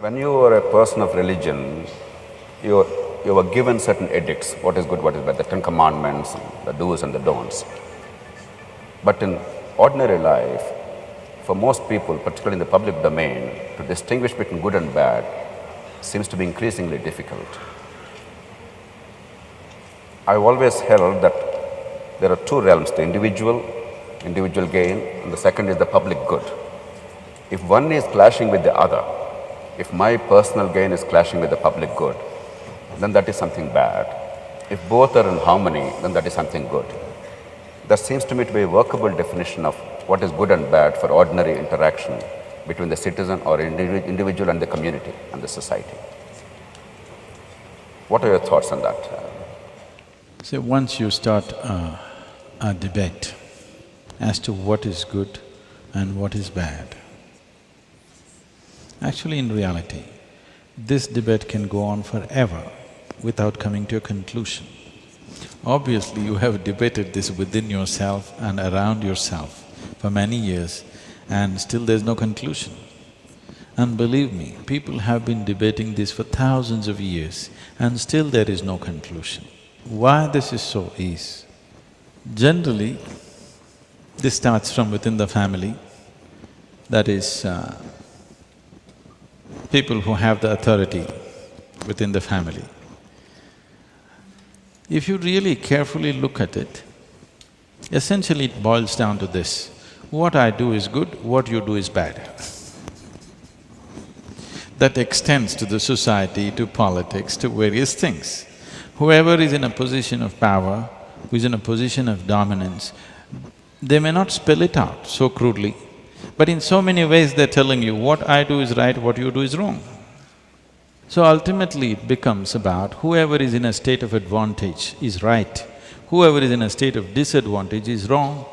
When you are a person of religion, you, you were given certain edicts, what is good, what is bad, the 10 commandments, the do's and the don'ts. But in ordinary life, for most people, particularly in the public domain, to distinguish between good and bad seems to be increasingly difficult. I've always held that there are two realms, the individual gain, and the second is the public good. If one is clashing with the other, if my personal gain is clashing with the public good, then that is something bad. If both are in harmony, then that is something good. That seems to me to be a workable definition of what is good and bad for ordinary interaction between the citizen or individual and the community and the society. What are your thoughts on that? So once you start a debate as to what is good and what is bad, actually in reality, this debate can go on forever without coming to a conclusion. Obviously, you have debated this within yourself and around yourself for many years and still there's no conclusion. And believe me, people have been debating this for thousands of years and still there is no conclusion. Why this is so is, generally, this starts from within the family, that is, people who have the authority within the family. If you really carefully look at it, essentially it boils down to this: what I do is good, what you do is bad. That extends to the society, to politics, to various things. Whoever is in a position of power, who is in a position of dominance, they may not spell it out so crudely, but in so many ways they're telling you, what I do is right, what you do is wrong. So ultimately it becomes about whoever is in a state of advantage is right, whoever is in a state of disadvantage is wrong.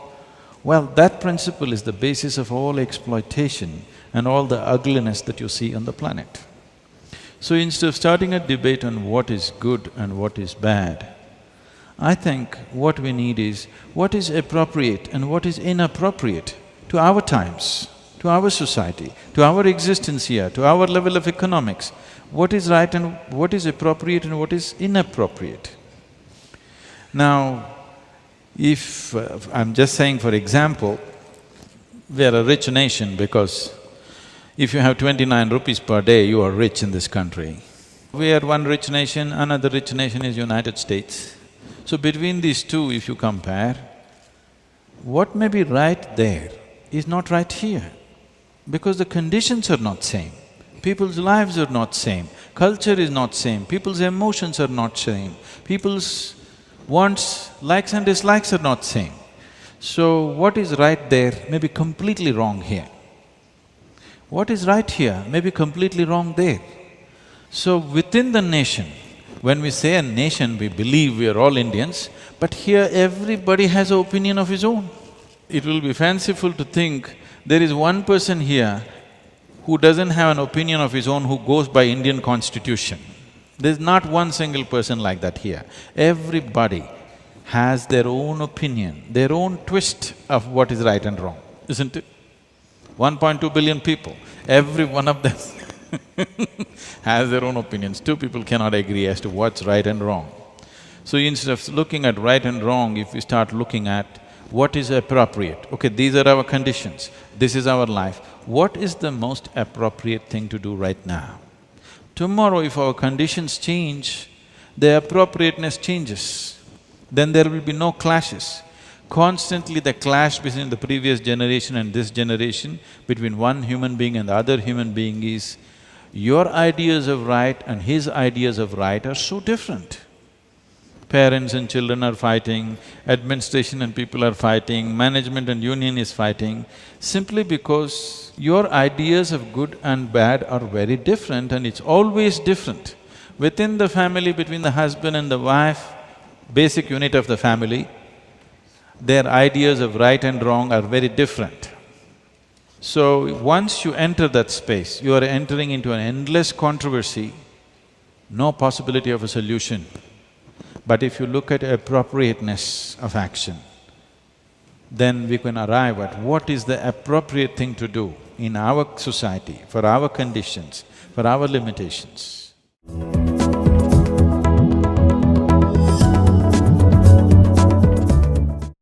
Well, that principle is the basis of all exploitation and all the ugliness that you see on the planet. So instead of starting a debate on what is good and what is bad, I think what we need is what is appropriate and what is inappropriate to our times, to our society, to our existence here, to our level of economics. What is right and what is appropriate and what is inappropriate. Now, if… I'm just saying for example, we are a rich nation because if you have 29 rupees per day, you are rich in this country. We are one rich nation, another rich nation is United States. So between these two, if you compare, what may be right there is not right here, because the conditions are not same, people's lives are not same, culture is not same, people's emotions are not same, people's wants, likes and dislikes are not same. So what is right there may be completely wrong here. What is right here may be completely wrong there. So within the nation, when we say a nation, we believe we are all Indians, but here everybody has an opinion of his own. It will be fanciful to think there is one person here who doesn't have an opinion of his own, who goes by Indian constitution. There's not one single person like that here. Everybody has their own opinion, their own twist of what is right and wrong, isn't it? 1.2 billion people, every one of them has their own opinions. Two people cannot agree as to what's right and wrong. So instead of looking at right and wrong, if we start looking at what is appropriate, okay, these are our conditions, this is our life, what is the most appropriate thing to do right now? Tomorrow if our conditions change, the appropriateness changes, then there will be no clashes. Constantly the clash between the previous generation and this generation, between one human being and the other human being is, your ideas of right and his ideas of right are so different. Parents and children are fighting, administration and people are fighting, management and union is fighting, simply because your ideas of good and bad are very different and it's always different. Within the family, between the husband and the wife, basic unit of the family, their ideas of right and wrong are very different. So once you enter that space, you are entering into an endless controversy, no possibility of a solution. But if you look at appropriateness of action, then we can arrive at what is the appropriate thing to do in our society, for our conditions, for for our limitations.